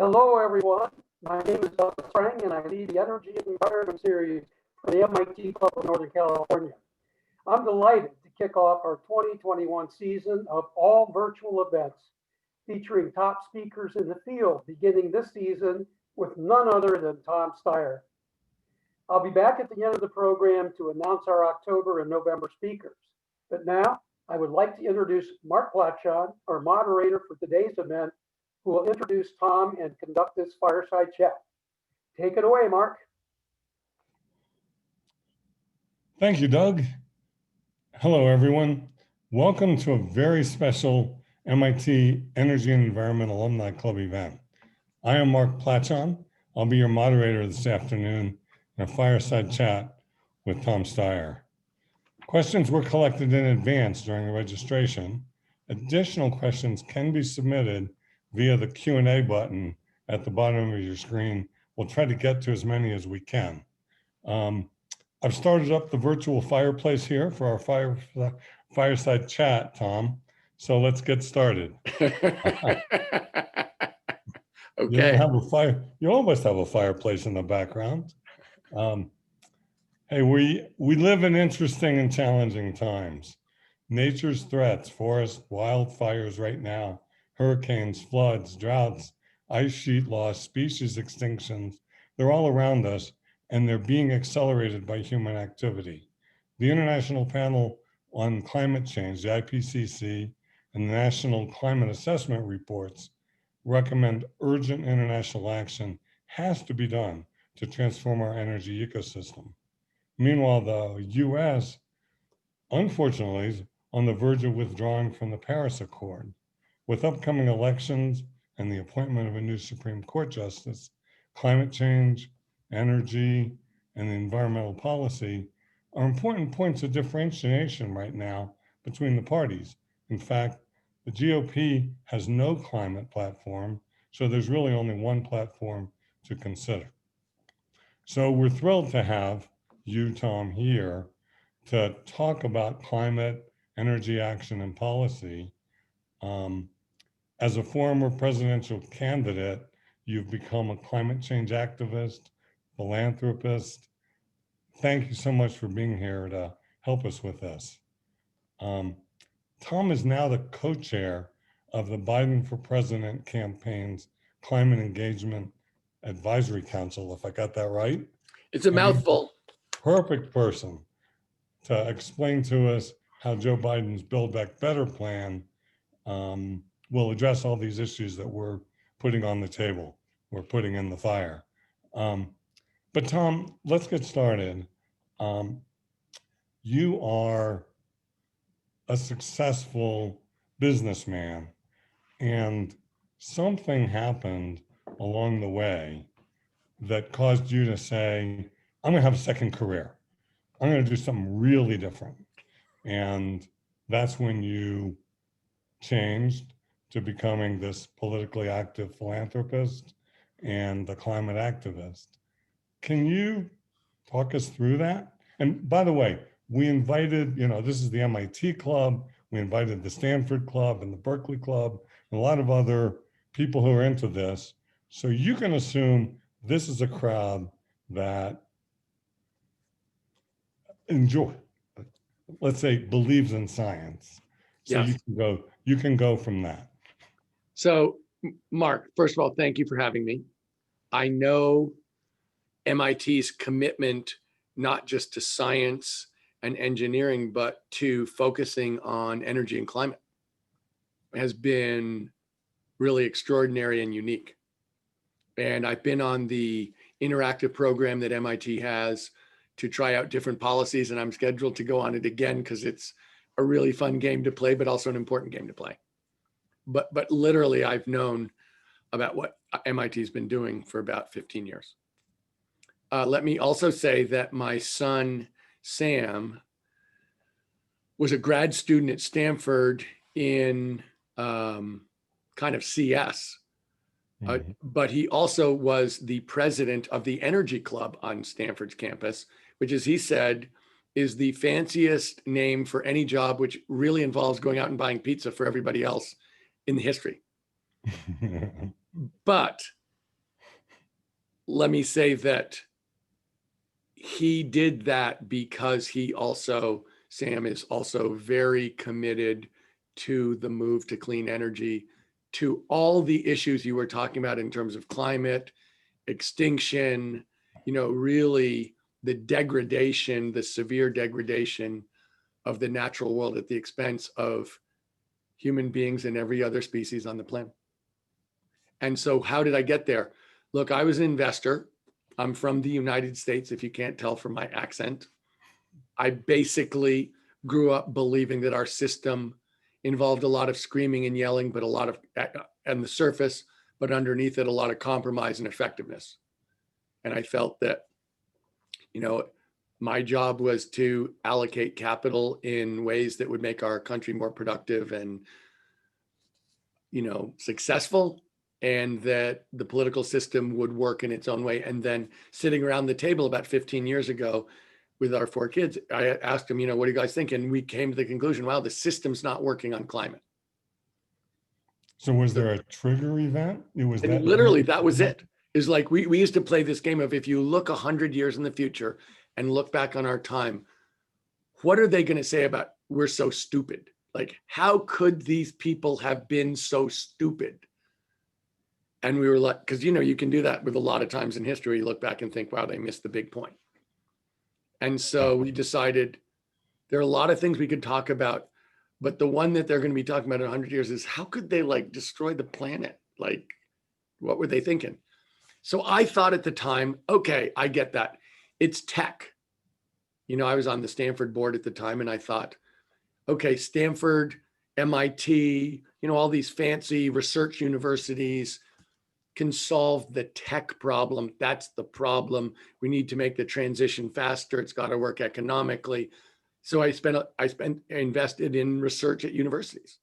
Hello, everyone. My name is Douglas Sprang, and I lead the Energy and Environment series for the MIT Club of Northern California. I'm delighted to kick off our 2021 season of all virtual events featuring top speakers in the field, beginning this season with none other than Tom Steyer. I'll be back at the end of the program to announce our October and November speakers. But now, I would like to introduce Mark Platchon, our moderator for today's event, who will introduce Tom and conduct this fireside chat. Take it away, Mark. Thank you, Doug. Hello, everyone. Welcome to a very special MIT Energy and Environment Alumni Club event. I am Mark Platchon. I'll be your moderator this afternoon in a fireside chat with Tom Steyer. Questions were collected in advance during the registration. Additional questions can be submitted via the Q&A button at the bottom of your screen. We'll try to get to as many as we can. I've started up the virtual fireplace here for our fireside chat, Tom. So let's get started. Okay. You almost have a fireplace in the background. Hey, we live in interesting and challenging times. Nature's threats, forest wildfires right now, hurricanes, floods, droughts, ice sheet loss, species extinctions, they're all around us, and they're being accelerated by human activity. The International Panel on Climate Change, the IPCC, and the National Climate Assessment Reports recommend urgent international action has to be done to transform our energy ecosystem. Meanwhile, the US, unfortunately, is on the verge of withdrawing from the Paris Accord. With upcoming elections and the appointment of a new Supreme Court justice, climate change, energy, and environmental policy are important points of differentiation right now between the parties. In fact, the GOP has no climate platform, so there's really only one platform to consider. So we're thrilled to have you, Tom, here to talk about climate, energy action, and policy. As a former presidential candidate, you've become a climate change activist, philanthropist. Thank you so much for being here to help us with this. Tom is now the co-chair of the Biden for President campaign's Climate Engagement Advisory Council, if I got that right. It's a mouthful. Perfect person to explain to us how Joe Biden's Build Back Better plan will address all these issues that we're putting on the table, we're putting in the fire. But Tom, let's get started. You are a successful businessman, and something happened along the way that caused you to say, I'm gonna have a second career. I'm gonna do something really different. And that's when you changed to becoming this politically active philanthropist and the climate activist. Can you talk us through that? And by the way, we invited, this is the MIT Club, we invited the Stanford Club and the Berkeley Club, and a lot of other people who are into this. So you can assume this is a crowd that let's say believes in science. So yes. you can go from that. So Mark, first of all, thank you for having me. I know MIT's commitment, not just to science and engineering, but to focusing on energy and climate has been really extraordinary and unique. And I've been on the interactive program that MIT has to try out different policies, and I'm scheduled to go on it again because it's a really fun game to play, but also an important game to play. But literally, I've known about what MIT's been doing for about 15 years. Let me also say that my son, Sam, was a grad student at Stanford in kind of CS, but he also was the president of the Energy Club on Stanford's campus, which, as he said, is the fanciest name for any job which really involves going out and buying pizza for everybody else in the history. But let me say that he did that because he also, Sam, is also very committed to the move to clean energy, to all the issues you were talking about in terms of climate, extinction, really the degradation, the severe degradation of the natural world at the expense of human beings and every other species on the planet. And so how did I get there? Look, I was an investor. I'm from the United States, if you can't tell from my accent. I basically grew up believing that our system involved a lot of screaming and yelling, but a lot of, on the surface, but underneath it, a lot of compromise and effectiveness. And I felt that, my job was to allocate capital in ways that would make our country more productive and, successful, and that the political system would work in its own way. And then sitting around the table about 15 years ago with our 4 kids, I asked them, what do you guys think? And we came to the conclusion, wow, the system's not working on climate. So was there a trigger event? It was And that literally, that was it. Is like we used to play this game of, if you look 100 years in the future and look back on our time, what are they going to say about we're so stupid? Like, how could these people have been so stupid? And we were like, because you can do that with a lot of times in history. You look back and think, wow, they missed the big point. And so we decided there are a lot of things we could talk about, but the one that they're going to be talking about in 100 years is how could they destroy the planet? Like, what were they thinking? So I thought at the time, okay, I get that. It's tech. I was on the Stanford board at the time, and I thought, okay, Stanford, MIT, all these fancy research universities can solve the tech problem. That's the problem. We need to make the transition faster. It's got to work economically. So I invested in research at universities.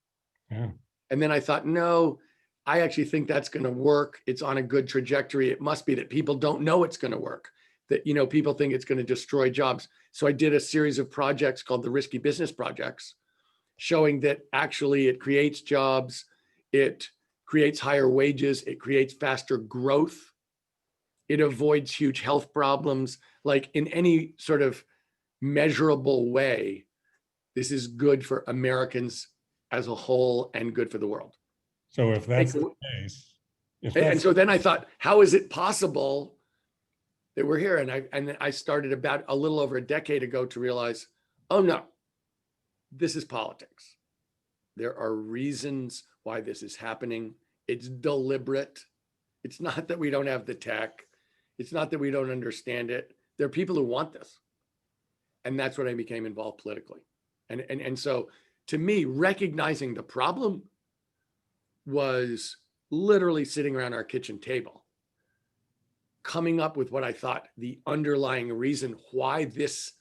Yeah. And then I thought, no, I actually think that's going to work. It's on a good trajectory. It must be that people don't know it's going to work, that, people think it's going to destroy jobs. So I did a series of projects called the Risky Business Projects, showing that actually it creates jobs, it creates higher wages, it creates faster growth, it avoids huge health problems. Like, in any sort of measurable way, this is good for Americans as a whole and good for the world. So if that's the case, And so then I thought, how is it possible that we're here? And I started about a little over a decade ago to realize, oh no, this is politics. There are reasons why this is happening. It's deliberate. It's not that we don't have the tech. It's not that we don't understand it. There are people who want this. And that's when I became involved politically. And so to me, recognizing the problem was literally sitting around our kitchen table, coming up with what I thought the underlying reason why this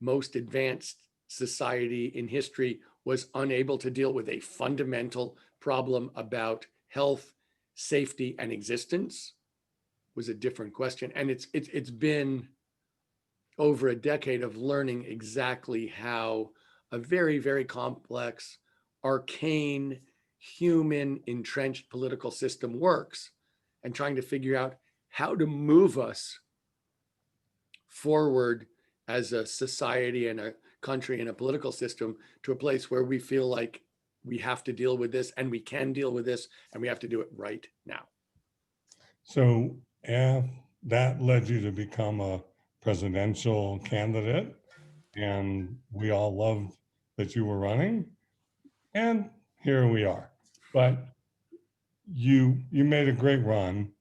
most advanced society in history was unable to deal with a fundamental problem about health, safety, and existence was a different question. And it's been over a decade of learning exactly how a very, very complex, arcane, human entrenched political system works, and trying to figure out how to move us forward as a society and a country and a political system to a place where we feel like we have to deal with this, and we can deal with this, and we have to do it right now. So that led you to become a presidential candidate, and we all loved that you were running, and here we are. But you made a great run,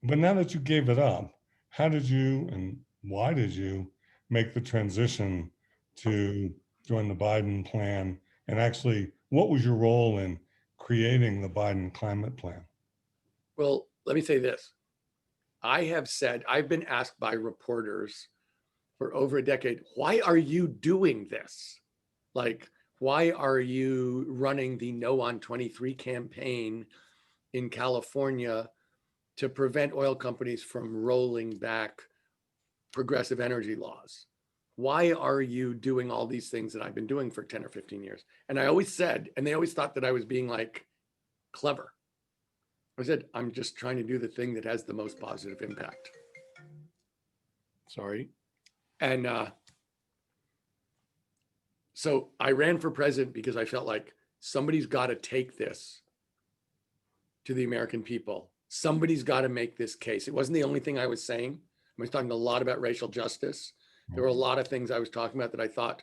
but now that you gave it up, how did you and why did you make the transition to join the Biden plan? And actually, what was your role in creating the Biden climate plan? Well, let me say this. I've been asked by reporters for over a decade, why are you doing this? Like, why are you running the No on 23 campaign in California to prevent oil companies from rolling back progressive energy laws? Why are you doing all these things that I've been doing for 10 or 15 years? And I always said, and they always thought that I was being like clever. I said, I'm just trying to do the thing that has the most positive impact. Sorry. And so I ran for president because I felt like somebody's got to take this to the American people. Somebody's got to make this case. It wasn't the only thing I was saying. I was talking a lot about racial justice. There were a lot of things I was talking about that I thought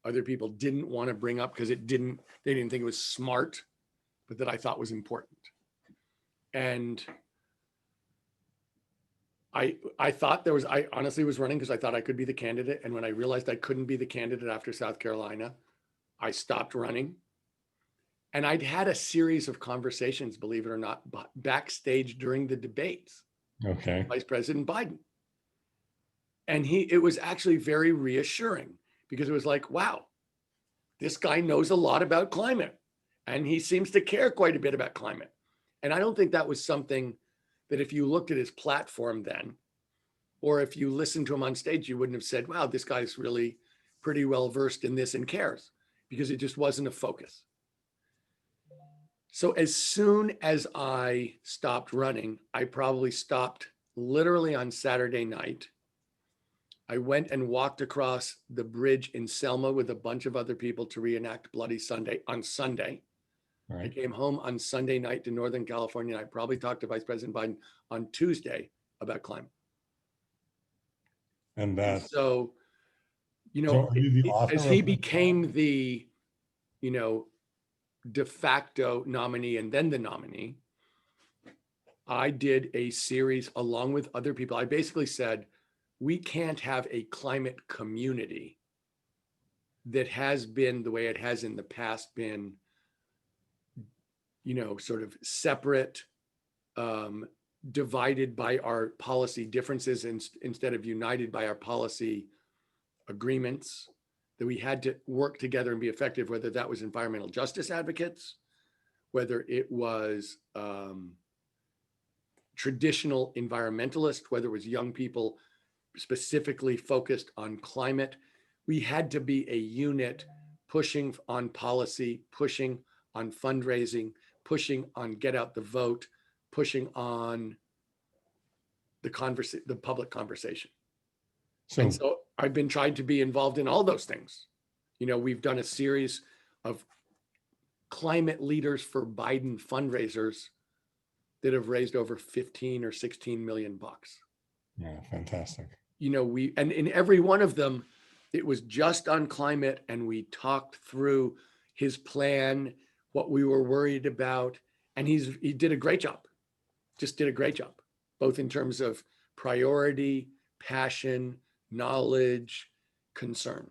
other people didn't want to bring up because they didn't think it was smart, but that I thought was important. And I thought I honestly was running because I thought I could be the candidate. And when I realized I couldn't be the candidate after South Carolina, I stopped running. And I'd had a series of conversations, believe it or not, backstage during the debates. Okay. Vice President Biden. And it was actually very reassuring because it was like, wow, this guy knows a lot about climate and he seems to care quite a bit about climate. And I don't think that was something that if you looked at his platform then, or if you listened to him on stage, you wouldn't have said, wow, this guy's really pretty well versed in this and cares, because it just wasn't a focus. So as soon as I stopped running, I probably stopped literally on Saturday night. I went and walked across the bridge in Selma with a bunch of other people to reenact Bloody Sunday on Sunday. Right. I came home on Sunday night to Northern California, and I probably talked to Vice President Biden on Tuesday about climate. And that. So, So are you the author as he of the became the, de facto nominee and then the nominee, I did a series along with other people. I basically said, we can't have a climate community that has been the way it has in the past been, sort of separate, divided by our policy differences instead of united by our policy agreements, that we had to work together and be effective, whether that was environmental justice advocates, whether it was traditional environmentalists, whether it was young people specifically focused on climate. We had to be a unit pushing on policy, pushing on fundraising, pushing on get out the vote, pushing on the public conversation. And so I've been trying to be involved in all those things. We've done a series of climate leaders for Biden fundraisers that have raised over 15 or 16 million bucks. Yeah, fantastic. And in every one of them, it was just on climate, and we talked through his plan, what we were worried about, and he did a great job. Just did a great job, both in terms of priority, passion, knowledge, concern.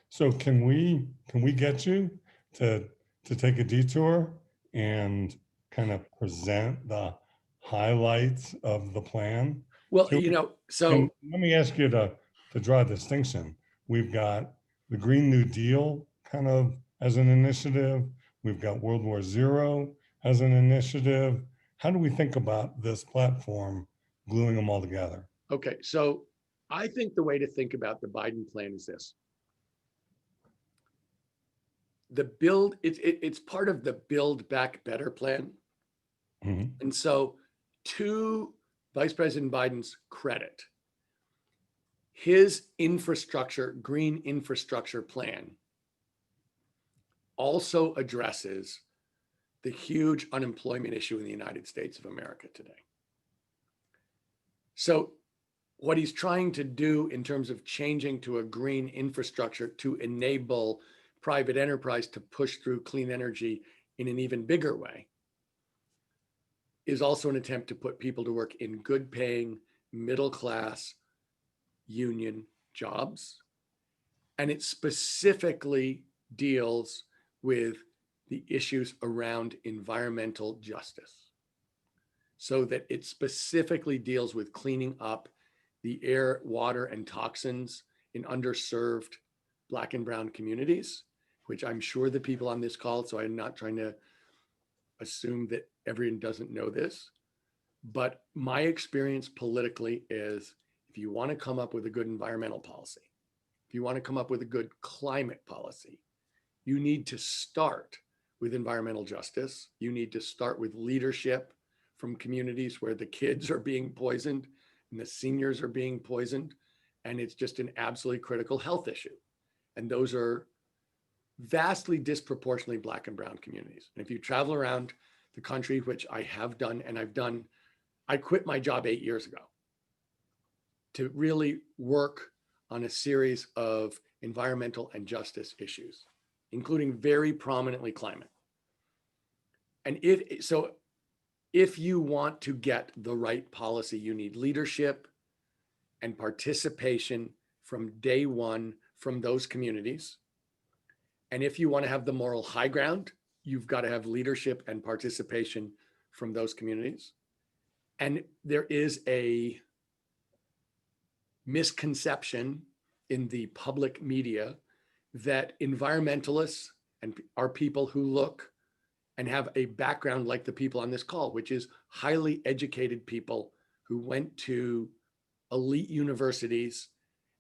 So can we get you to take a detour and kind of present the highlights of the plan? Well, let me ask you to draw a distinction. We've got the Green New Deal kind of as an initiative. We've got World War Zero as an initiative. How do we think about this platform, gluing them all together? Okay, so I think the way to think about the Biden plan is this. It's part of the Build Back Better plan. Mm-hmm. And so, to Vice President Biden's credit, his green infrastructure plan also addresses the huge unemployment issue in the United States of America today. So what he's trying to do in terms of changing to a green infrastructure to enable private enterprise to push through clean energy in an even bigger way is also an attempt to put people to work in good paying, middle class, union jobs. And it specifically deals with the issues around environmental justice, so that it specifically deals with cleaning up the air, water, and toxins in underserved Black and brown communities, which I'm sure the people on this call, so I'm not trying to assume that everyone doesn't know this, but my experience politically is, if you want to come up with a good environmental policy, if you want to come up with a good climate policy, you need to start with environmental justice. You need to start with leadership from communities where the kids are being poisoned and the seniors are being poisoned. And it's just an absolutely critical health issue. And those are vastly disproportionately Black and brown communities. And if you travel around the country, which I have done, and I quit my job 8 years ago to really work on a series of environmental and justice issues, including very prominently climate. And if you want to get the right policy, you need leadership and participation from day one from those communities. And if you want to have the moral high ground, you've got to have leadership and participation from those communities. And there is a misconception in the public media that environmentalists are people who look and have a background like the people on this call, which is highly educated people who went to elite universities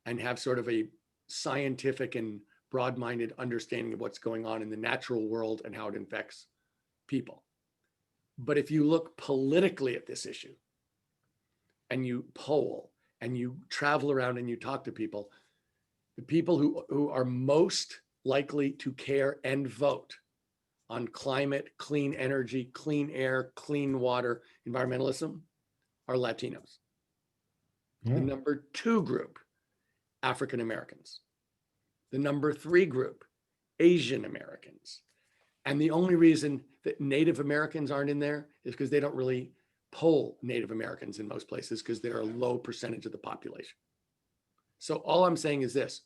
and have sort of a scientific and broad-minded understanding of what's going on in the natural world and how it affects people. But if you look politically at this issue and you poll and you travel around and you talk to people, the people who are most likely to care and vote on climate, clean energy, clean air, clean water, environmentalism are Latinos. Yeah. The number 2 group, African Americans. The number 3 group, Asian Americans. And the only reason that Native Americans aren't in there is because they don't really poll Native Americans in most places because they're a low percentage of the population. So all I'm saying is this,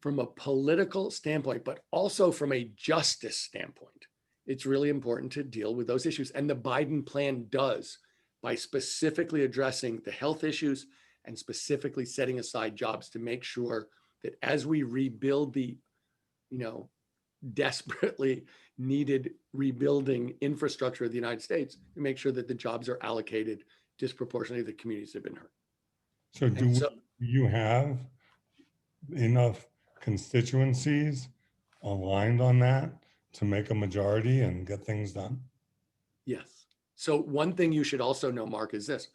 from a political standpoint, but also from a justice standpoint, it's really important to deal with those issues. And the Biden plan does, by specifically addressing the health issues and specifically setting aside jobs to make sure that as we rebuild the, desperately needed rebuilding infrastructure of the United States, to make sure that the jobs are allocated disproportionately to the communities that have been hurt. So do you have enough constituencies aligned on that to make a majority and get things done? Yes. So one thing you should also know, Mark, is this.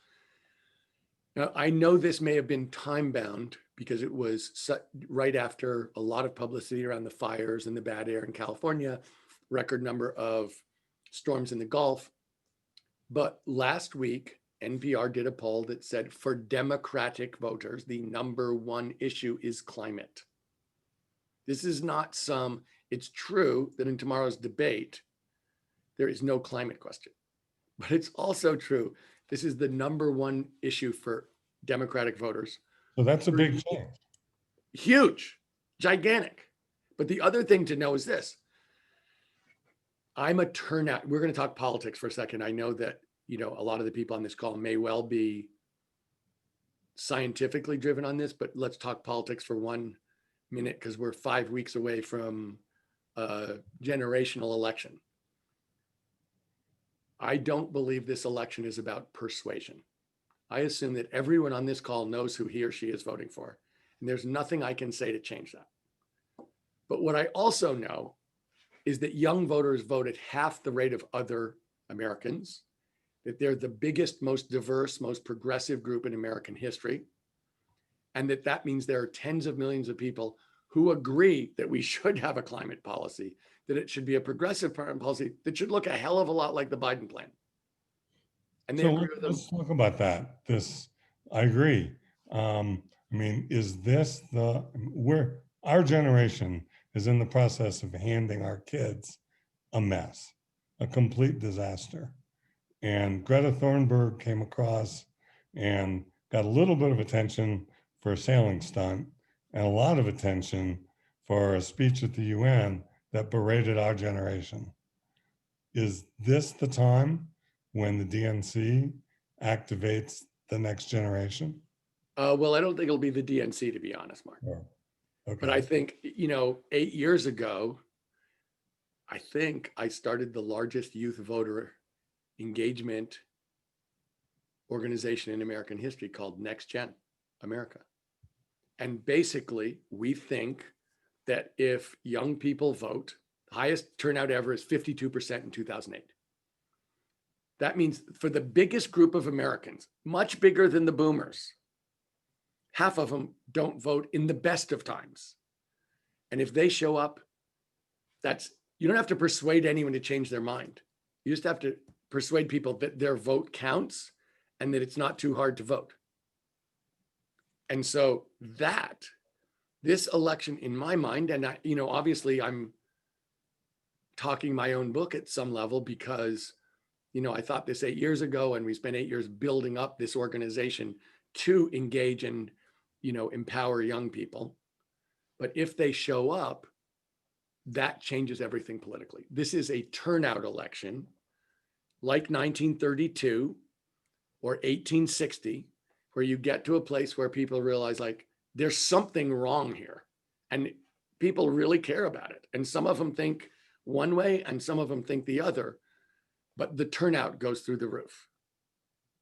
Now, I know this may have been time bound because it was right after a lot of publicity around the fires and the bad air in California, record number of storms in the Gulf. But last week, NPR did a poll that said for Democratic voters, the number 1 issue is climate. This is not it's true that in tomorrow's debate, there is no climate question, but it's also true. This is the number 1 issue for Democratic voters. So that's a big change. Huge, gigantic. But the other thing to know is this. I'm a turnout. We're going to talk politics for a second. I know that, a lot of the people on this call may well be scientifically driven on this, but let's talk politics for 1 minute because we're 5 weeks away from a generational election. I don't believe this election is about persuasion. I assume that everyone on this call knows who he or she is voting for, and there's nothing I can say to change that. But what I also know is that young voters vote at half the rate of other Americans, that they're the biggest, most diverse, most progressive group in American history, and that means there are tens of millions of people who agree that we should have a climate policy, that it should be a progressive policy that should look a hell of a lot like the Biden plan. And they agree with them. Let's talk about that. I agree. Is this our generation is in the process of handing our kids a mess, a complete disaster. And Greta Thunberg came across and got a little bit of attention for a sailing stunt and a lot of attention for a speech at the UN that berated our generation. Is this the time when the DNC activates the next generation? Well, I don't think it'll be the DNC, to be honest, Mark. Oh, okay. But I think, 8 years ago, I think I started the largest youth voter engagement organization in American history called Next Gen America. And basically, we think that if young people vote, the highest turnout ever is 52% in 2008. That means for the biggest group of Americans, much bigger than the boomers, half of them don't vote in the best of times. And if they show up, you don't have to persuade anyone to change their mind. You just have to persuade people that their vote counts and that it's not too hard to vote. And so this election in my mind, and obviously I'm talking my own book at some level because, I thought this 8 years ago, and we spent 8 years building up this organization to engage and, empower young people. But if they show up, that changes everything politically. This is a turnout election like 1932 or 1860, where you get to a place where people realize like there's something wrong here and people really care about it. And some of them think one way and some of them think the other, but the turnout goes through the roof.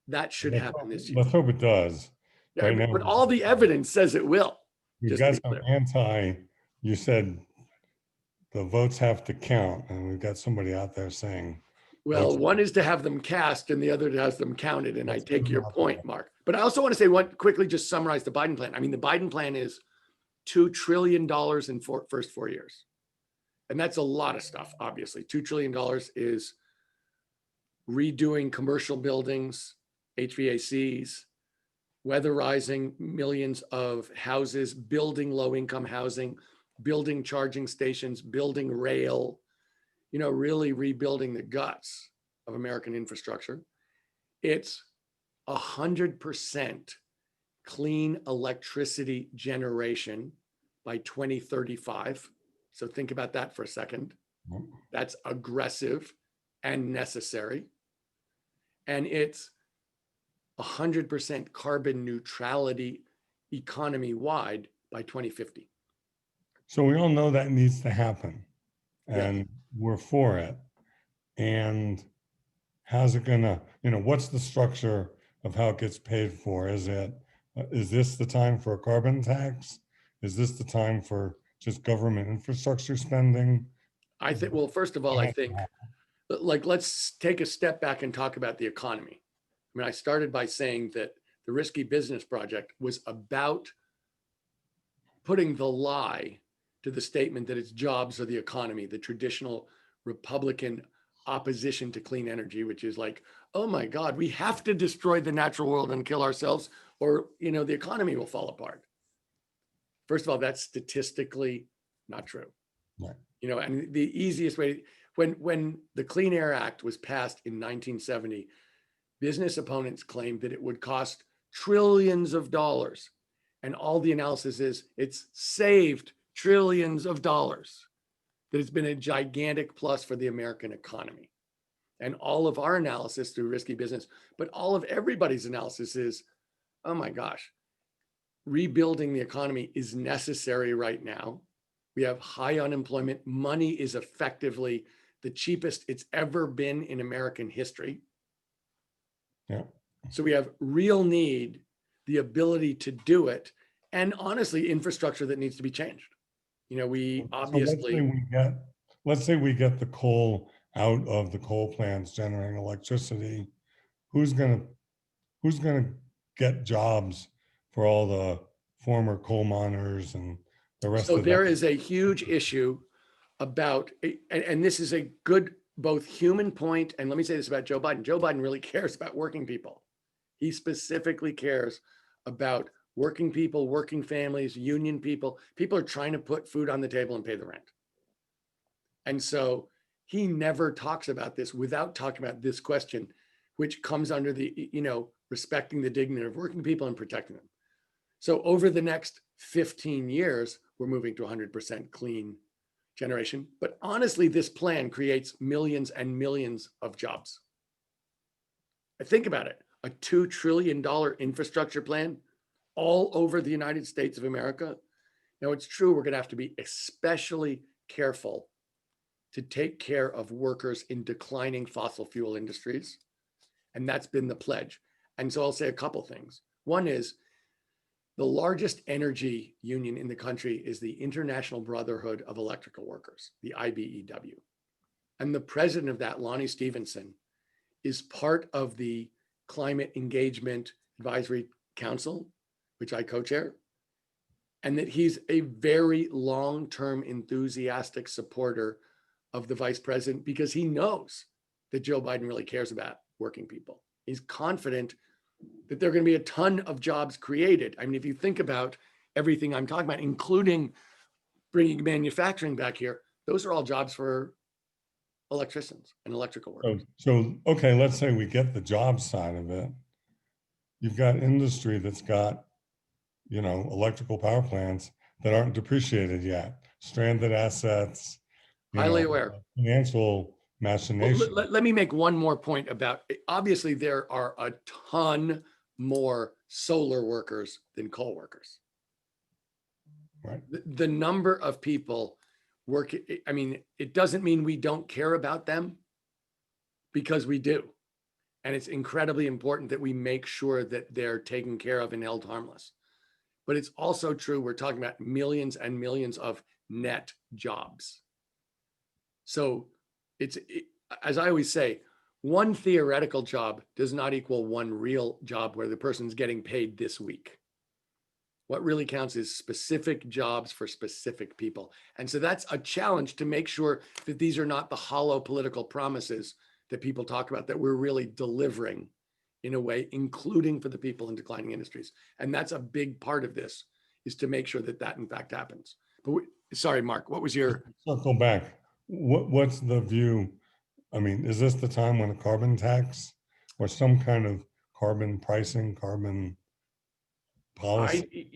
That should happen this year. Let's hope it does. Yeah, Right now, but all the evidence says it will. we've Just to got be some clear. you said the votes have to count, and we've got somebody out there saying, Well, votes- one is to have them cast and the other has them counted. And I Let's take put your them out point, there. Mark. But I also want to say quickly, just summarize the Biden plan. I mean, the Biden plan is $2 trillion in first 4 years. And that's a lot of stuff, obviously. $2 trillion is redoing commercial buildings, HVACs, weatherizing millions of houses, building low-income housing, building charging stations, building rail, really rebuilding the guts of American infrastructure. It's 100% clean electricity generation by 2035. So think about that for a second. That's aggressive and necessary. And it's 100% carbon neutrality economy-wide by 2050. So we all know that needs to happen, Yeah. and we're for it. And how's it gonna, what's the structure of how it gets paid for? Is this the time for a carbon tax? Is this the time for just government infrastructure spending? I think, well, first of all, I think, let's take a step back and talk about the economy. I mean, I started by saying that the Risky Business Project was about putting the lie to the statement that it's jobs or the economy, the traditional Republican opposition to clean energy, which is like, oh my God, we have to destroy the natural world and kill ourselves, or the economy will fall apart. First of all, that's statistically not true. Right. And the easiest way, when the Clean Air Act was passed in 1970, business opponents claimed that it would cost trillions of dollars. And all the analysis is it's saved trillions of dollars. That it's been a gigantic plus for the American economy. And all of our analysis through Risky Business, but all of everybody's analysis is, oh my gosh, rebuilding the economy is necessary right now. We have high unemployment. Money is effectively the cheapest it's ever been in American history. Yeah. So we have real need, the ability to do it, and honestly, infrastructure that needs to be changed. We obviously. So let's say we get the coal out of the coal plants generating electricity. Who's gonna get jobs for all the former coal miners and the rest So of there that? is a huge issue about, and this is a good both human point, and let me say this about Joe Biden. Joe Biden really cares about working people. He specifically cares about working people, working families, union people. People are trying to put food on the table and pay the rent. And so he never talks about this without talking about this question, which comes under the, respecting the dignity of working people and protecting them. So over the next 15 years, we're moving to 100% clean generation. But honestly, this plan creates millions and millions of jobs. Think about it, a $2 trillion infrastructure plan all over the United States of America. Now, it's true, we're going to have to be especially careful to take care of workers in declining fossil fuel industries. And that's been the pledge. And so I'll say a couple things. One is the largest energy union in the country is the International Brotherhood of Electrical Workers, the IBEW. And the president of that, Lonnie Stevenson, is part of the Climate Engagement Advisory Council, which I co-chair, and that he's a very long-term enthusiastic supporter of the vice president because he knows that Joe Biden really cares about working people. He's confident that there are going to be a ton of jobs created. I mean, if you think about everything I'm talking about, including bringing manufacturing back here, those are all jobs for electricians and electrical workers. So okay, let's say we get the job side of it. You've got industry that's got, electrical power plants that aren't depreciated yet, stranded assets, Highly aware. financial Well, machination. let me make one more point about, obviously there are a ton more solar workers than coal workers. Right. The number of people work, I mean, it doesn't mean we don't care about them, because we do. And it's incredibly important that we make sure that they're taken care of and held harmless. But it's also true, we're talking about millions and millions of net jobs. So as I always say, one theoretical job does not equal one real job where the person's getting paid this week. What really counts is specific jobs for specific people. And so that's a challenge to make sure that these are not the hollow political promises that people talk about, that we're really delivering in a way, including for the people in declining industries. And that's a big part of this, is to make sure that that in fact happens. But sorry, Mark, what was your? Circle back. What's the view? I mean, is this the time when a carbon tax or some kind of carbon pricing, carbon policy?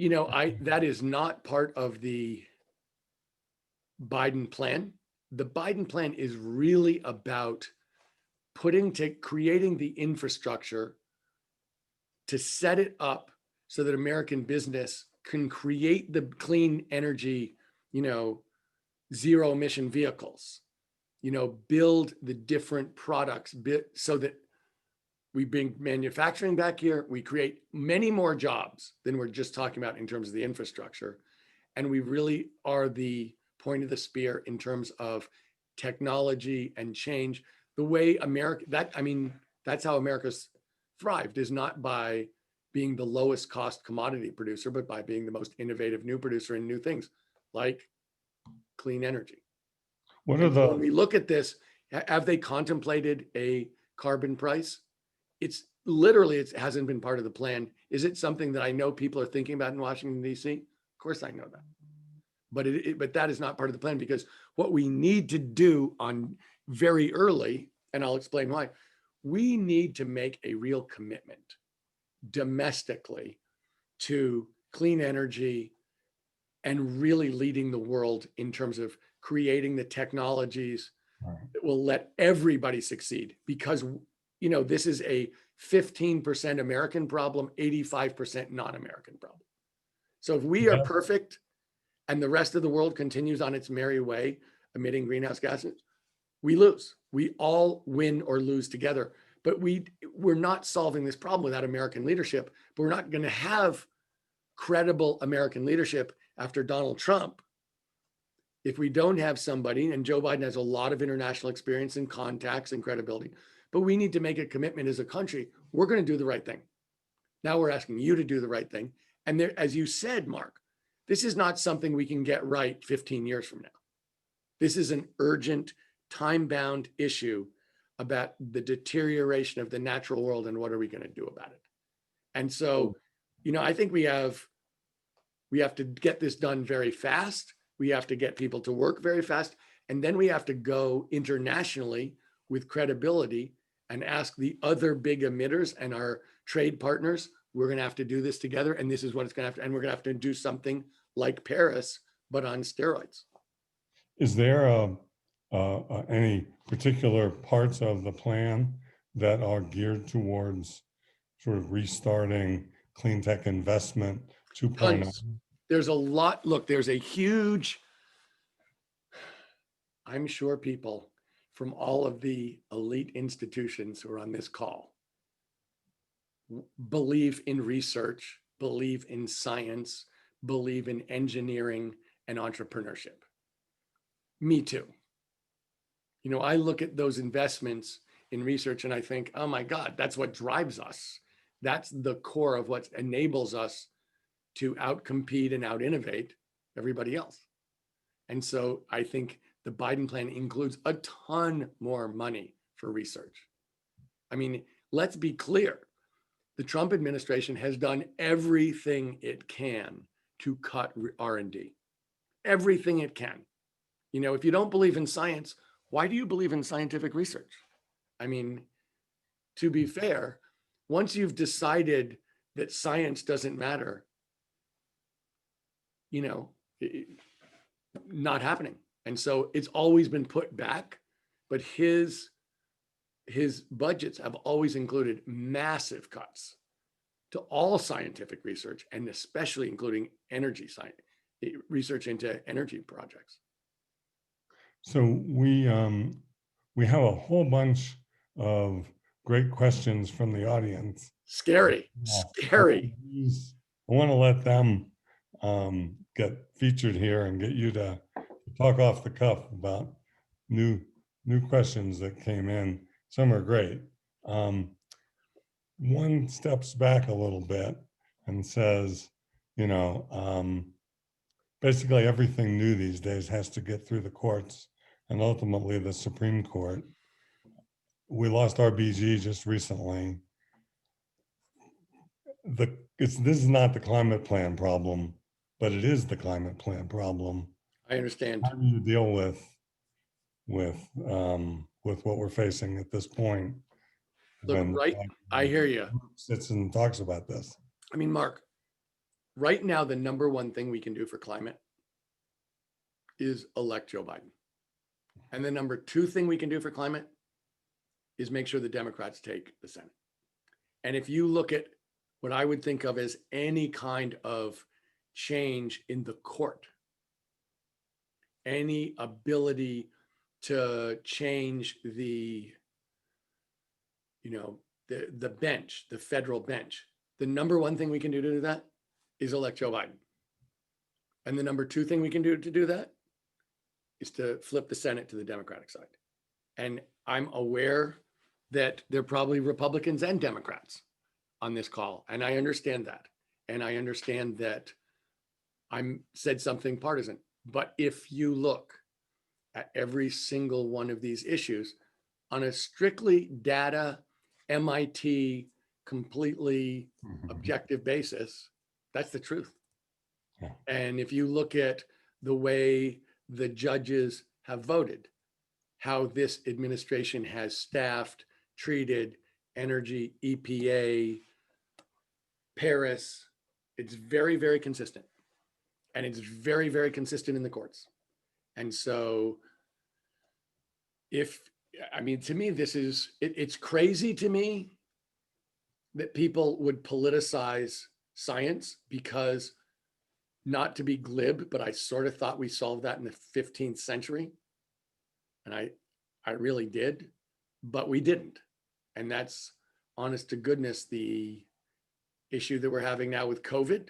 That is not part of the Biden plan. The Biden plan is really about creating the infrastructure to set it up so that American business can create the clean energy, zero emission vehicles, build the different products so that we bring manufacturing back here. We create many more jobs than we're just talking about in terms of the infrastructure. And we really are the point of the spear in terms of technology and change. The way that's how America's thrived, is not by being the lowest cost commodity producer, but by being the most innovative new producer in new things like clean energy. When we look at this, have they contemplated a carbon price? It hasn't been part of the plan. Is it something that I know people are thinking about in Washington, D.C.? Of course I know that. But that is not part of the plan, because what we need to do on very early, and I'll explain why, we need to make a real commitment domestically to clean energy and really leading the world in terms of creating the technologies that will let everybody succeed. Because, this is a 15% American problem, 85% non-American problem. So if we are perfect and the rest of the world continues on its merry way, emitting greenhouse gases, we lose. We all win or lose together. But we're not solving this problem without American leadership. But we're not going to have credible American leadership after Donald Trump if we don't have somebody, and Joe Biden has a lot of international experience and contacts and credibility, but we need to make a commitment as a country. We're going to do the right thing. Now we're asking you to do the right thing. And there, as you said, Mark, this is not something we can get right 15 years from now. This is an urgent, time-bound issue about the deterioration of the natural world and what are we going to do about it. And so, I think we have to get this done very fast. We have to get people to work very fast. And then we have to go internationally with credibility and ask the other big emitters and our trade partners, we're going to have to do this together. And this is what it's going to have to, and we're going to have to do something like Paris, but on steroids. Is there any particular parts of the plan that are geared towards sort of restarting clean tech investment 2.0? Tons. There's a lot. Look, there's a huge, I'm sure people from all of the elite institutions who are on this call believe in research, believe in science, believe in engineering and entrepreneurship. Me too. I look at those investments in research and I think, oh my God, that's what drives us. That's the core of what enables us to outcompete and out-innovate everybody else. And so I think the Biden plan includes a ton more money for research. I mean, let's be clear. The Trump administration has done everything it can to cut R&D. Everything it can. You know, if you don't believe in science, why do you believe in scientific research? I mean, to be fair, once you've decided that science doesn't matter, you know, not happening. And so it's always been put back, but his budgets have always included massive cuts to all scientific research, and especially including energy science, research into energy projects. So we have a whole bunch of great questions from the audience. Scary, scary. I want to let them get featured here and get you to talk off the cuff about new questions that came in. Some are great. One steps back a little bit and says, you know, basically everything new these days has to get through the courts and ultimately the Supreme Court. We lost our BG just recently. This is not the climate plan problem, but it is the climate plan problem. I understand. How do you deal with what we're facing at this point? Look, right, I hear you. Sits and talks about this. I mean, Mark, right now, the number one thing we can do for climate is elect Joe Biden. And the number two thing we can do for climate is make sure the Democrats take the Senate. And if you look at what I would think of as any kind of change in the court, any ability to change the, you know, the bench, the federal bench, the number one thing we can do to do that is elect Joe Biden. And the number two thing we can do to do that is to flip the Senate to the Democratic side. And I'm aware that there are probably Republicans and Democrats on this call. And I understand that. And I understand that I'm said something partisan. But if you look at every single one of these issues on a strictly data, MIT, completely objective basis, that's the truth. Yeah. And if you look at the way the judges have voted, how this administration has staffed, treated energy, EPA, Paris, it's very, very consistent. And it's very, very consistent in the courts. And so to me, this is, it's crazy to me that people would politicize science because, not to be glib, but I sort of thought we solved that in the 15th century. And I really did, but we didn't. And that's, honest to goodness, the issue that we're having now with COVID.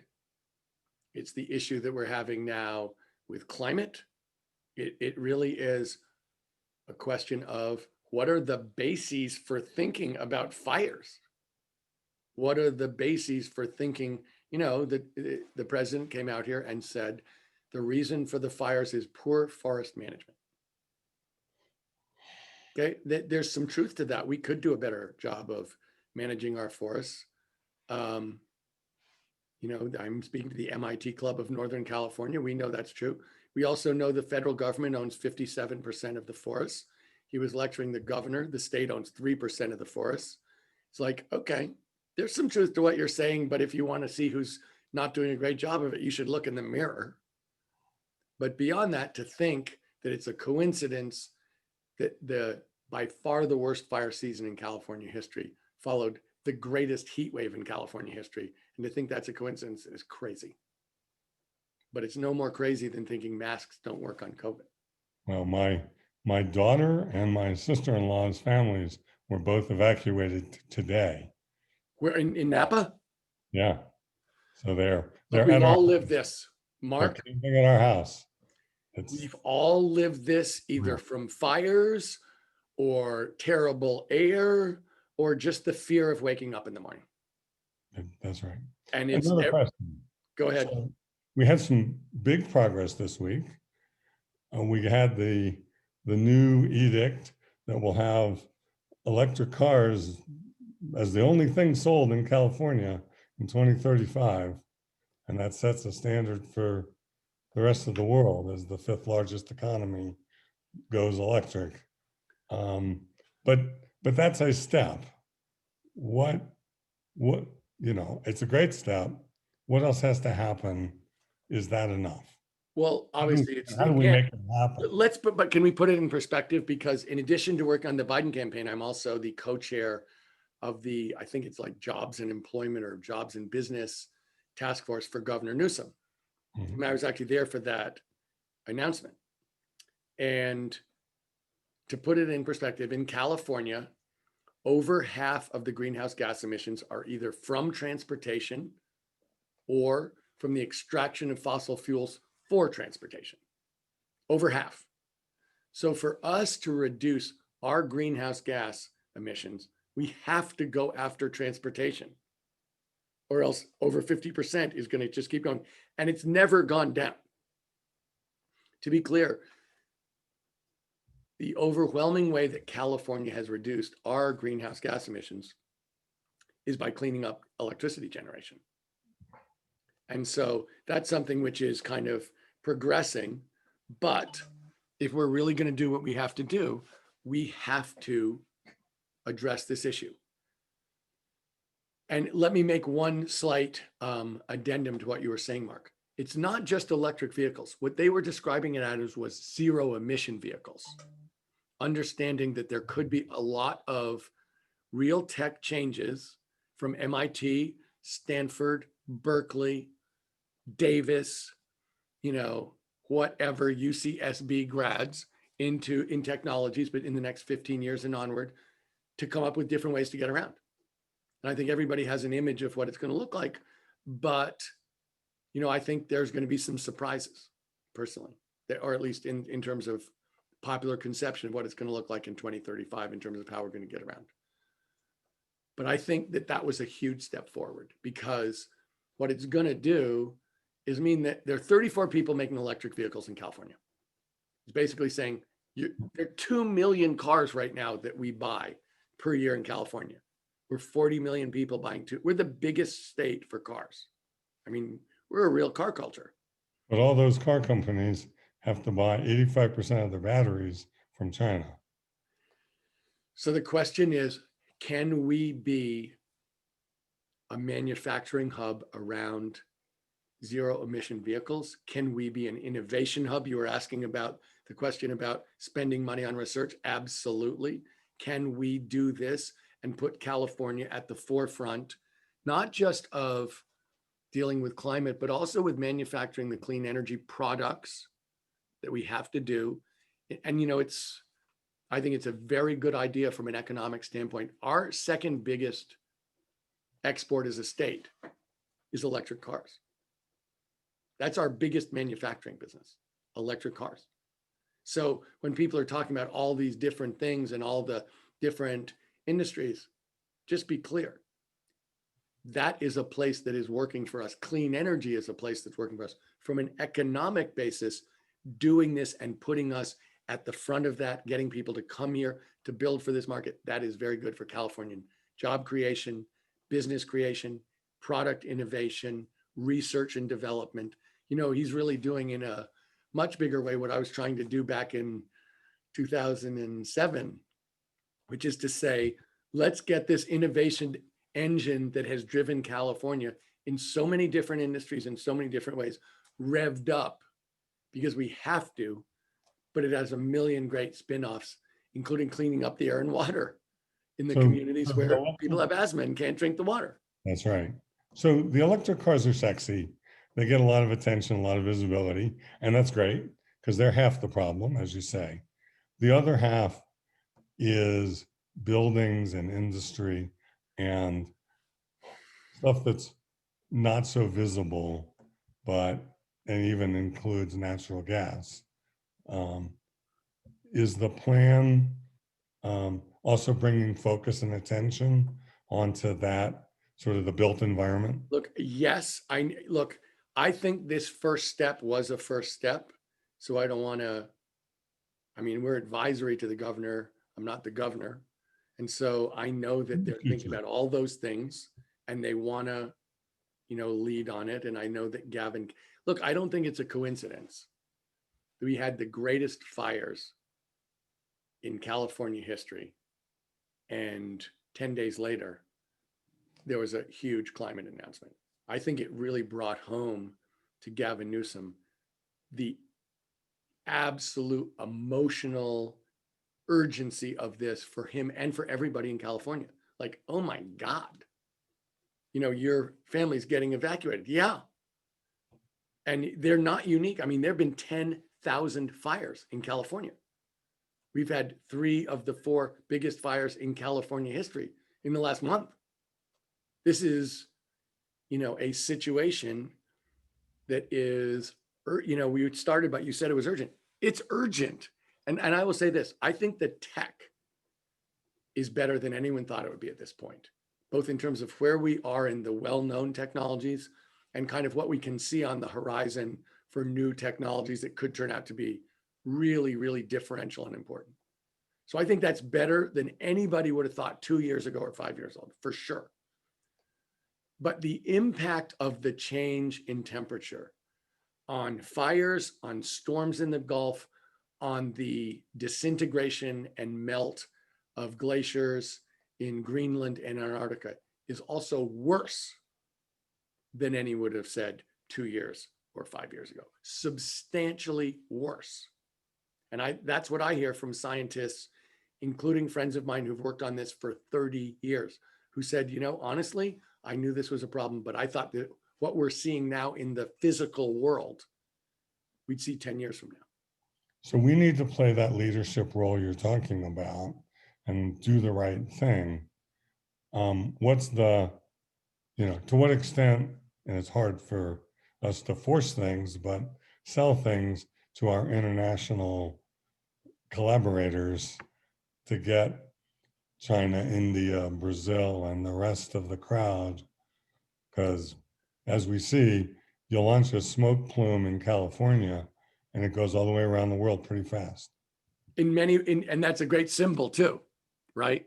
It's the issue that we're having now with climate. It really is a question of what are the bases for thinking about fires? What are the bases for thinking, you know, the president came out here and said, the reason for the fires is poor forest management. Okay, there's some truth to that. We could do a better job of managing our forests. You know, I'm speaking to the MIT Club of Northern California. We know that's true. We also know the federal government owns 57% of the forests. He was lecturing the governor. The state owns 3% of the forests. It's like, okay, there's some truth to what you're saying, but if you want to see who's not doing a great job of it, you should look in the mirror. But beyond that, to think that it's a coincidence that by far the worst fire season in California history followed the greatest heat wave in California history, and to think that's a coincidence is crazy. But it's no more crazy than thinking masks don't work on COVID. Well, my daughter and my sister-in-law's families were both evacuated today. We're in Napa? Yeah. So they're We've all lived this, Mark. They're camping at our house. We've all lived this either from fires or terrible air or just the fear of waking up in the morning. That's right. And it's, Another question. go ahead. So we had some big progress this week. We had the new edict that will have electric cars as the only thing sold in California in 2035. And that sets a standard for the rest of the world as the 5th largest economy goes electric. But that's a step. What, it's a great step. What else has to happen? Is that enough? Well, obviously it's, how do we make it happen? but can we put it in perspective? Because in addition to work on the Biden campaign, I'm also the co-chair of the, I think it's like Jobs and Employment or Jobs and Business Task Force for Governor Newsom. Mhm. And I was actually there for that announcement. And to put it in perspective, in California, over half of the greenhouse gas emissions are either from transportation or from the extraction of fossil fuels for transportation. Over half. So for us to reduce our greenhouse gas emissions, we have to go after transportation, or else over 50% is going to just keep going. And it's never gone down. To be clear, the overwhelming way that California has reduced our greenhouse gas emissions is by cleaning up electricity generation. And so that's something which is kind of progressing. But if we're really going to do what we have to do, we have to address this issue. And let me make one slight addendum to what you were saying, Mark. It's not just electric vehicles. What they were describing it as was zero emission vehicles. Understanding that there could be a lot of real tech changes from MIT, Stanford, Berkeley, Davis, whatever UCSB grads in technologies, but in the next 15 years and onward, to come up with different ways to get around. And I think everybody has an image of what it's going to look like, but I think there's going to be some surprises personally, or at least in terms of popular conception of what it's going to look like in 2035 in terms of how we're going to get around. But I think that was a huge step forward, because what it's going to do is mean that there are 34 people making electric vehicles in California. It's basically saying there are 2 million cars right now that we buy per year in California. We're 40 million people buying two. We're the biggest state for cars. I mean, we're a real car culture. But all those car companies have to buy 85% of their batteries from China. So the question is, can we be a manufacturing hub around zero emission vehicles? Can we be an innovation hub? You were asking about the question about spending money on research. Absolutely. Can we do this and put California at the forefront, not just of dealing with climate, but also with manufacturing the clean energy products that we have to do? And I think it's a very good idea from an economic standpoint. Our second biggest export as a state is electric cars. That's our biggest manufacturing business, electric cars. So when people are talking about all these different things and all the different industries, just be clear. That is a place that is working for us. Clean energy is a place that's working for us. From an economic basis, doing this and putting us at the front of that, getting people to come here to build for this market, that is very good for Californian job creation, business creation, product innovation, research and development. He's really doing in a much bigger way what I was trying to do back in 2007, which is to say, let's get this innovation engine that has driven California in so many different industries in so many different ways revved up, because we have to, but it has a million great spin-offs, including cleaning up the air and water in the communities where people have asthma and can't drink the water. That's right. So the electric cars are sexy. They get a lot of attention, a lot of visibility, and that's great because they're half the problem, as you say. The other half is buildings and industry and stuff that's not so visible, and even includes natural gas. Is the plan Also bringing focus and attention onto that sort of the built environment? Look, yes, I think this first step was a first step. So I don't want to, I mean, we're advisory to the governor. I'm not the governor. And so I know that they're thinking about all those things and they want to, lead on it. And I know that Gavin, look, I don't think it's a coincidence that we had the greatest fires in California history. And 10 days later, there was a huge climate announcement. I think it really brought home to Gavin Newsom the absolute emotional urgency of this for him and for everybody in California. Like, oh my God, your family's getting evacuated. Yeah. And they're not unique. I mean, there have been 10,000 fires in California. We've had 3 of the 4 biggest fires in California history in the last month. This is, a situation that is, we started, but you said it was urgent. It's urgent. And I will say this, I think the tech is better than anyone thought it would be at this point, both in terms of where we are in the well-known technologies and kind of what we can see on the horizon for new technologies that could turn out to be really, really differential and important. So I think that's better than anybody would have thought 2 years ago or 5 years old, for sure. But the impact of the change in temperature on fires, on storms in the Gulf, on the disintegration and melt of glaciers in Greenland and Antarctica is also worse than any would have said 2 years or 5 years ago. Substantially worse. And that's what I hear from scientists, including friends of mine who've worked on this for 30 years, who said, honestly, I knew this was a problem, but I thought that what we're seeing now in the physical world, we'd see 10 years from now. So we need to play that leadership role you're talking about and do the right thing. What's the, to what extent, and it's hard for us to force things, but sell things to our international collaborators to get China, India, Brazil, and the rest of the crowd, because as we see, you launch a smoke plume in California and it goes all the way around the world pretty fast. And that's a great symbol too, right?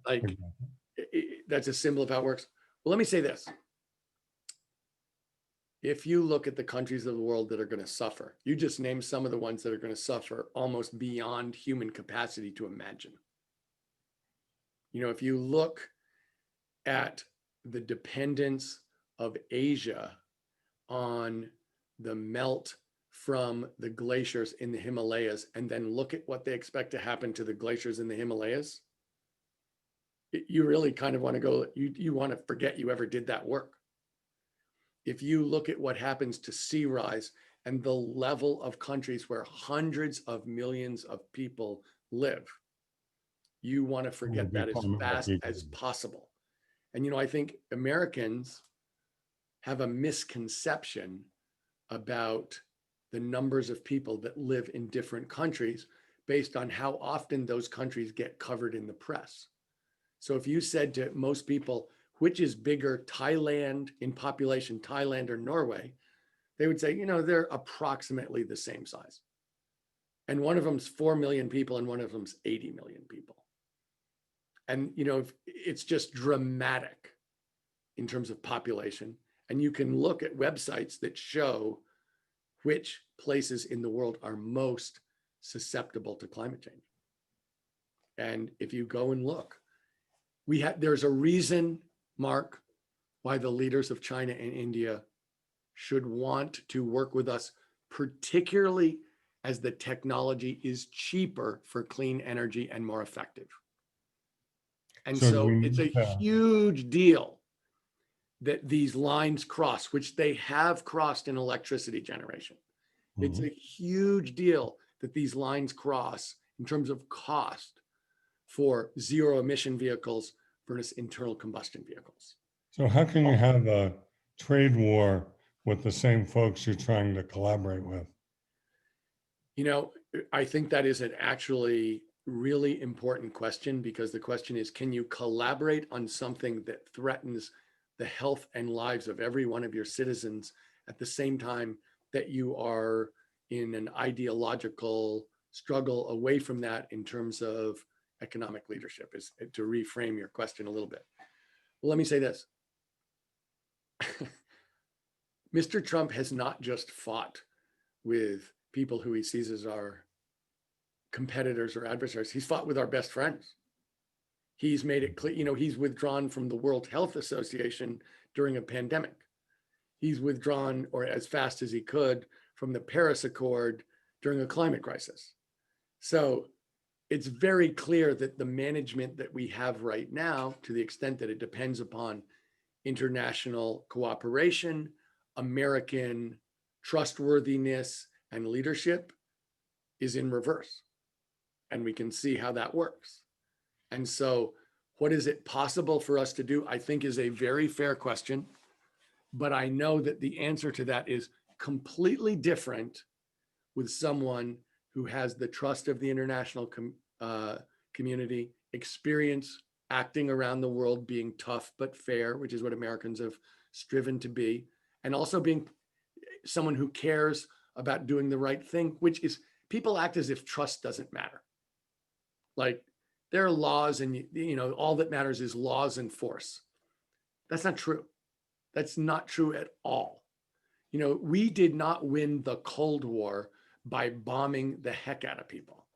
Like Exactly. that's a symbol of how it works. Well, let me say this. If you look at the countries of the world that are going to suffer, you just named some of the ones that are going to suffer almost beyond human capacity to imagine. If you look at the dependence of Asia on the melt from the glaciers in the Himalayas, and then look at what they expect to happen to the glaciers in the Himalayas, you really kind of want to go, you want to forget you ever did that work. If you look at what happens to sea rise and the level of countries where hundreds of millions of people live, you want to forget that as fast as possible. And, I think Americans have a misconception about the numbers of people that live in different countries based on how often those countries get covered in the press. So if you said to most people, which is bigger, Thailand in population, Thailand or Norway, they would say, they're approximately the same size. And one of them's 4 million people and one of them's 80 million people. And, it's just dramatic in terms of population. And you can look at websites that show which places in the world are most susceptible to climate change. And if you go and look, there's a reason, Mark, why the leaders of China and India should want to work with us, particularly as the technology is cheaper for clean energy and more effective. And so it's a huge deal that these lines cross, which they have crossed in electricity generation. Mm-hmm. It's a huge deal that these lines cross in terms of cost for zero emission vehicles versus internal combustion vehicles. So how can you have a trade war with the same folks you're trying to collaborate with? I think that is actually really important question, because the question is, can you collaborate on something that threatens the health and lives of every one of your citizens at the same time that you are in an ideological struggle away from that in terms of economic leadership, is to reframe your question a little bit. Well, let me say this. Mr. Trump has not just fought with people who he sees as our competitors or adversaries. He's fought with our best friends. He's made it clear, he's withdrawn from the World Health Association during a pandemic. He's withdrawn, or as fast as he could, from the Paris Accord during a climate crisis. So it's very clear that the management that we have right now, to the extent that it depends upon international cooperation, American trustworthiness, and leadership, is in reverse. And we can see how that works. And so, what is it possible for us to do, I think, is a very fair question. But I know that the answer to that is completely different with someone who has the trust of the international community, experience acting around the world, being tough but fair, which is what Americans have striven to be, and also being someone who cares about doing the right thing, which is, people act as if trust doesn't matter. Like, there are laws and, all that matters is laws and force. That's not true. That's not true at all. We did not win the Cold War by bombing the heck out of people.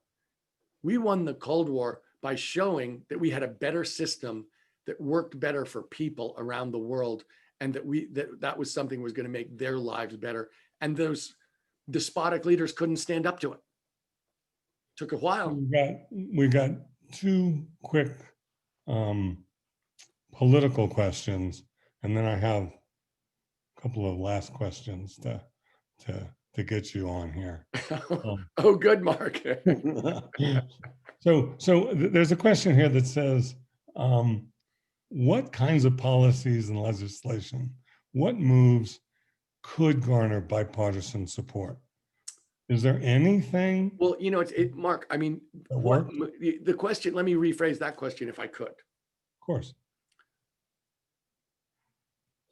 We won the Cold War by showing that we had a better system that worked better for people around the world, and that was something that was going to make their lives better. And those despotic leaders couldn't stand up to it. Took a while. We got two quick political questions, and then I have a couple of last questions to get you on here. Oh, good, Mark. So there's a question here that says, what kinds of policies and legislation, what moves could garner bipartisan support? Is there anything? Well, Mark, I mean, the question, let me rephrase that question if I could. Of course.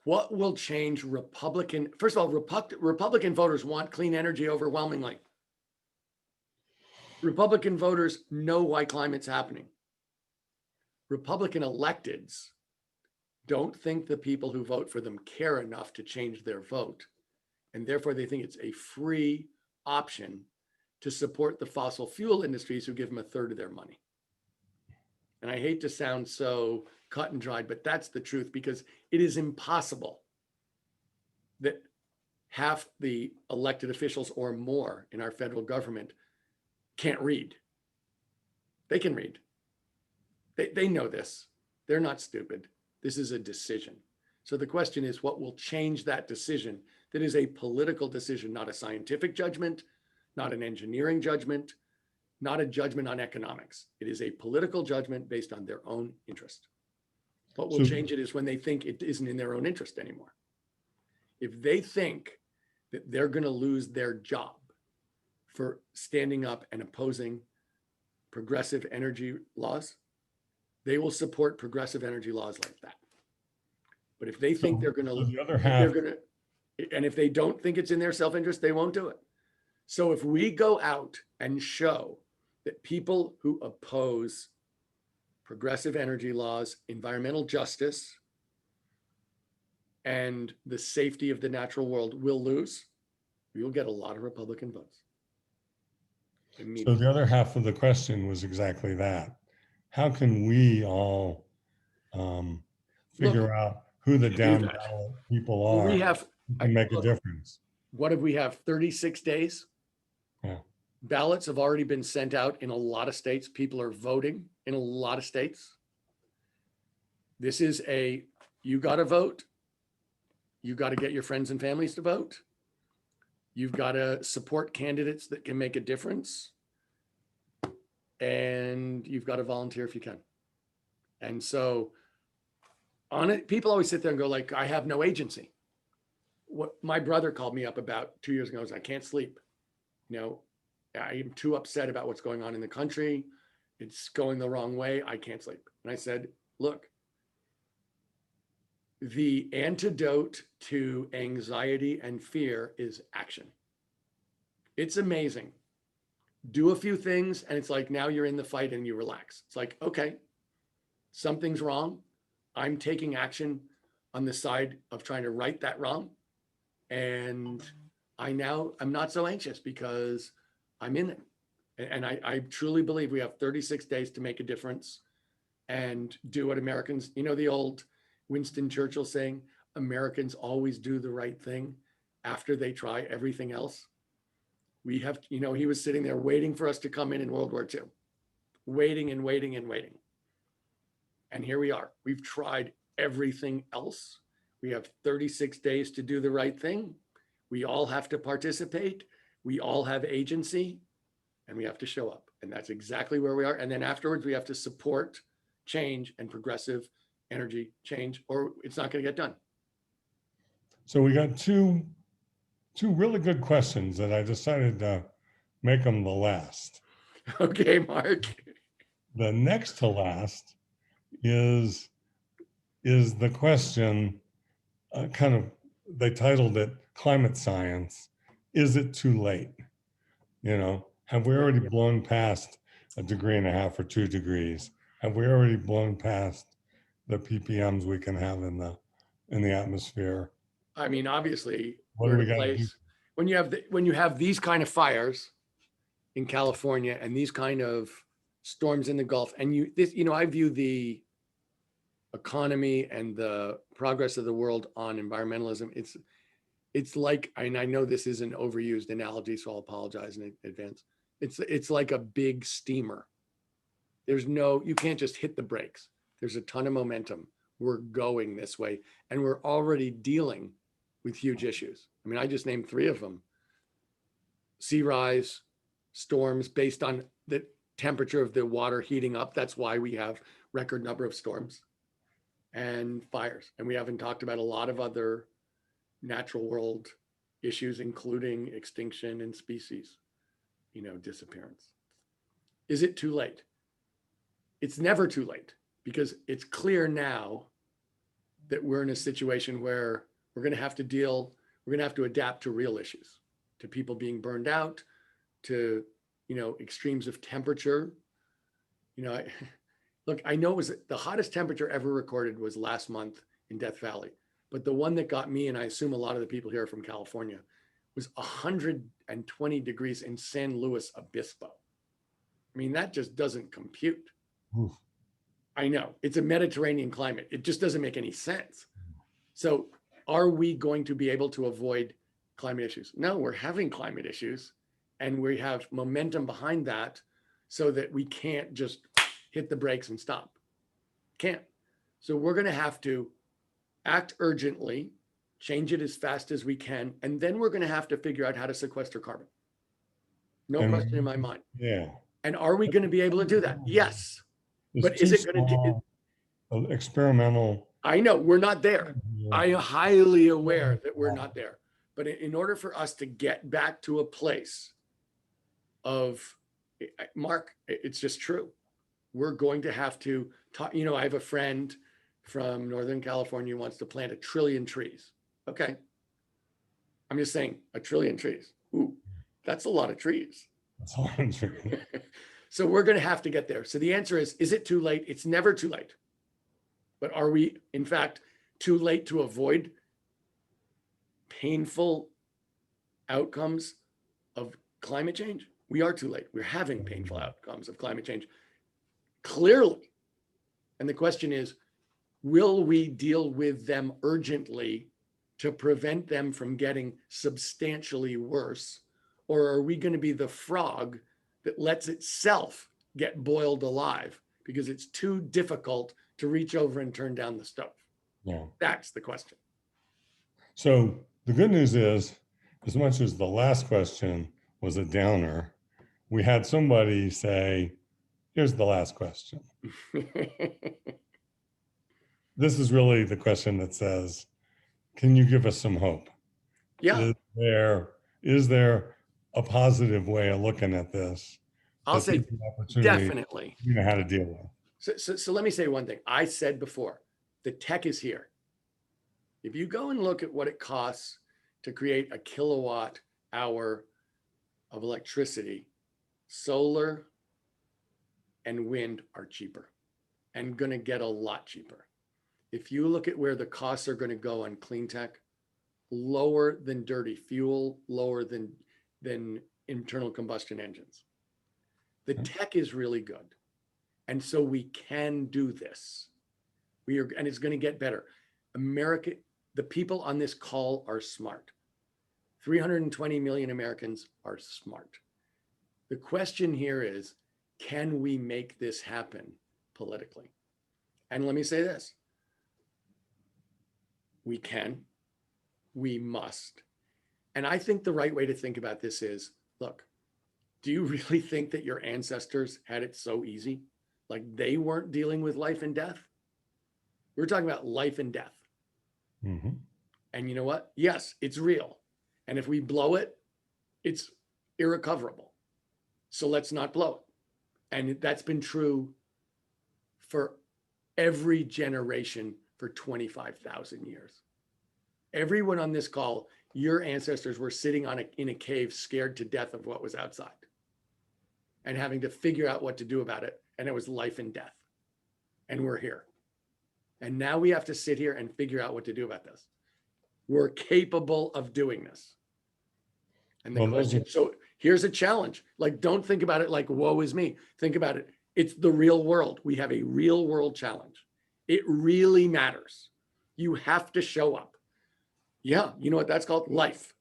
What will change first of all, Republican voters want clean energy overwhelmingly. Republican voters know why climate's happening. Republican electeds don't think the people who vote for them care enough to change their vote. And therefore they think it's a free option to support the fossil fuel industries who give them a third of their money. And I hate to sound so cut and dried, but that's the truth, because it is impossible that half the elected officials or more in our federal government can't read. They can read. They know this. They're not stupid. This is a decision. So the question is, what will change that decision? That is a political decision, not a scientific judgment, not an engineering judgment, not a judgment on economics. It is a political judgment based on their own interest. What will change it is when they think it isn't in their own interest anymore. If they think that they're going to lose their job for standing up and opposing progressive energy laws, they will support progressive energy laws like that. But if they think they're going to, the other half, and if they don't think it's in their self-interest, they won't do it. So if we go out and show that people who oppose progressive energy laws, environmental justice, and the safety of the natural world will lose, you'll get a lot of Republican votes. So the other half of the question was exactly that. How can we all figure out who the down ballot people are? We have and make a difference. What have we have? 36 days? Yeah. Ballots have already been sent out in a lot of states. People are voting in a lot of states. This is you got to vote. You got to get your friends and families to vote. You've got to support candidates that can make a difference. And you've got to volunteer if you can. And so on it, people always sit there and go like, I have no agency. What my brother called me up about 2 years ago is I can't sleep. I am too upset about what's going on in the country. It's going the wrong way. I can't sleep. And I said, look, the antidote to anxiety and fear is action. It's amazing. Do a few things and it's like now you're in the fight and you relax. It's like, okay, something's wrong. I'm taking action on the side of trying to right that wrong. And I'm not so anxious because I'm in it. And I truly believe we have 36 days to make a difference and do what Americans, the old Winston Churchill saying, Americans always do the right thing after they try everything else. We have, he was sitting there waiting for us to come in World War II, waiting and waiting and waiting. And here we are. We've tried everything else. We have 36 days to do the right thing. We all have to participate. We all have agency and we have to show up. And that's exactly where we are. And then afterwards, we have to support change and progressive energy change, or it's not going to get done. So we got two really good questions that I decided to make them the last. Okay, Mark. The next to last is the question, they titled it Climate Science. Is it too late? Have we already blown past 1.5 degrees or 2 degrees? Have we already blown past the ppms we can have in the atmosphere? I mean, obviously, What do we got to do? When you have these kind of fires in California and these kind of storms in the Gulf, and I view the economy and the progress of the world on environmentalism. It's like, and I know this is an overused analogy, so I'll apologize in advance. It's like a big steamer. You can't just hit the brakes. There's a ton of momentum. We're going this way, and we're already dealing with huge issues. I mean, I just named 3 of them. Sea rise, storms based on the temperature of the water heating up. That's why we have record number of storms, and fires. And we haven't talked about a lot of other natural world issues, including extinction and species, disappearance. Is it too late? It's never too late, because it's clear now that we're in a situation where we're going to have to adapt to real issues, to people being burned out, to, extremes of temperature. Look, I know the hottest temperature ever recorded was last month in Death Valley, but the one that got me, and I assume a lot of the people here are from California, was 120 degrees in San Luis Obispo. I mean, that just doesn't compute. Oof. I know, it's a Mediterranean climate. It just doesn't make any sense. So are we going to be able to avoid climate issues? No, we're having climate issues, and we have momentum behind that so that we can't just hit the brakes and stop. Can't. So we're going to have to act urgently, change it as fast as we can, and then we're going to have to figure out how to sequester carbon. No question in my mind. Yeah. And are we going to be able to do that? Yes. But is it going to experimental? I know we're not there. I am highly aware that we're not there. But in order for us to get back to a place of, Mark, it's just true. We're going to have to talk. I have a friend from Northern California who wants to plant 1 trillion trees. Okay. I'm just saying 1 trillion trees. Ooh, that's a lot of trees. That's a lot of trees. So we're going to have to get there. So the answer is it too late? It's never too late. But are we, in fact, too late to avoid painful outcomes of climate change? We are too late. We're having painful outcomes of climate change, clearly. And the question is, will we deal with them urgently to prevent them from getting substantially worse? Or are we going to be the frog that lets itself get boiled alive because it's too difficult to reach over and turn down the stove? Yeah. That's the question. So the good news is, as much as the last question was a downer, we had somebody say, here's the last question. This is really the question that says, can you give us some hope? Yeah. Is there a positive way of looking at this I'll that say there's an opportunity definitely. you know how to deal with. So let me say one thing. I said before, the tech is here. If you go and look at what it costs to create a kilowatt hour of electricity, solar and wind are cheaper and going to get a lot cheaper. If you look at where the costs are going to go on clean tech, lower than dirty fuel, lower than internal combustion engines. The tech is really good. And so we can do this. And it's going to get better. America, the people on this call are smart. 320 million Americans are smart. The question here is, can we make this happen politically? And let me say this. We can, we must. And I think the right way to think about this is, look, do you really think that your ancestors had it so easy? Like they weren't dealing with life and death? We're talking about life and death. Mm-hmm. And you know what? Yes, it's real. And if we blow it, it's irrecoverable. So let's not blow it. And that's been true for every generation for 25,000 years. Everyone on this call, your ancestors were sitting in a cave scared to death of what was outside and having to figure out what to do about it. And it was life and death. And we're here. And now we have to sit here and figure out what to do about this. We're capable of doing this. And the question, so here's a challenge. Like, don't think about it like, woe is me. Think about it. It's the real world. We have a real world challenge. It really matters. You have to show up. Yeah, you know what that's called? Life.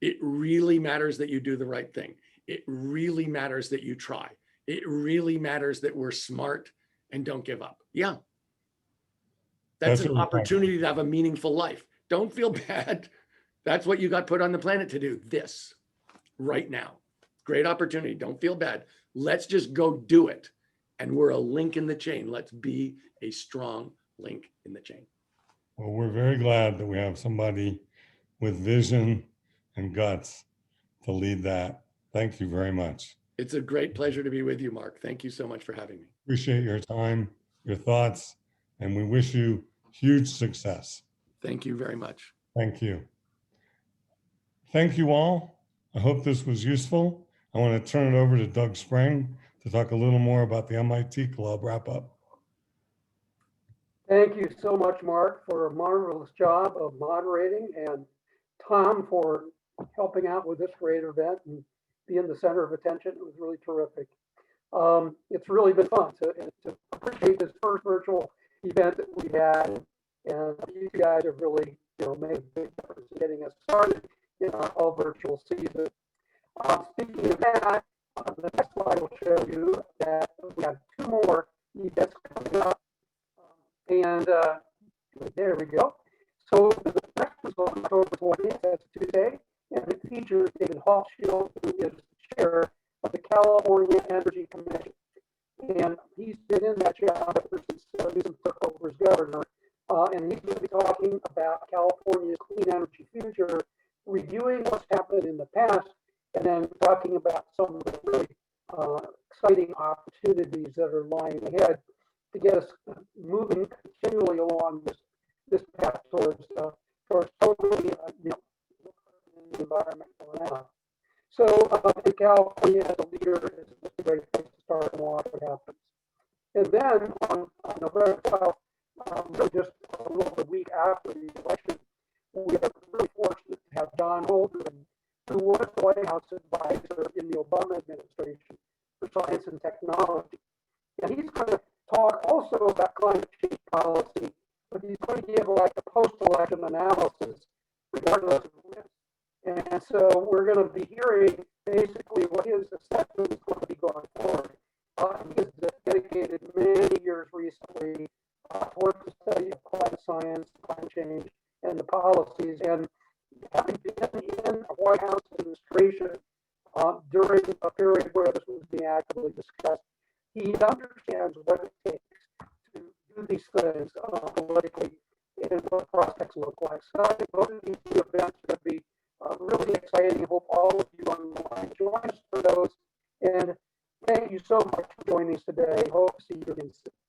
It really matters that you do the right thing. It really matters that you try. It really matters that we're smart and don't give up. Yeah. That's an opportunity to have a meaningful life. Don't feel bad. That's what you got put on the planet to do, this right now. Great opportunity. Don't feel bad. Let's just go do it. And we're a link in the chain. Let's be a strong link in the chain. Well, we're very glad that we have somebody with vision and guts to lead that. Thank you very much. It's a great pleasure to be with you, Mark. Thank you so much for having me. Appreciate your time, your thoughts, and we wish you huge success. Thank you very much. Thank you. Thank you all. I hope this was useful. I want to turn it over to Doug Spring to talk a little more about the MIT Club wrap-up. Thank you so much, Mark, for a marvelous job of moderating, and Tom for helping out with this great event and being the center of attention. It was really terrific. It's really been fun to appreciate this first virtual event that we had, and you guys have really, made a big difference in getting us started in our all virtual season. Speaking of that, the next slide will show you that we have 2 more events coming up. And there we go. So the next is on October 20th, that's Tuesday, and it features David Hochschild, who is the chair of the California Energy Commission. And he's been in that job ever since Newsom took over as governor. And he's going to be talking about California's clean energy future, reviewing what's happened in the past, and then talking about some of the really exciting opportunities that are lying ahead to get us moving continually along this path towards totally environmental now. So in California as a leader is a great place to start and watch what happens. And then on November 12th, really just a little over a week after the election, we are really fortunate to have John Holdren, who was the White House advisor in the Obama administration for science and technology. And he's going to talk also about climate change policy, but he's going to give like a post-election analysis regardless of risk. And so we're going to be hearing basically what his assessment is going to be going forward. He has dedicated many years recently towards the study of climate science, climate change, and the policies. And having been in a White House administration during a period where this was being actively discussed, he understands what it takes to do these things politically and what prospects look like. So I think both of these 2 events are going to be really exciting. I hope all of you on the line join us for those. And so much for joining us today. Hope to see you again soon.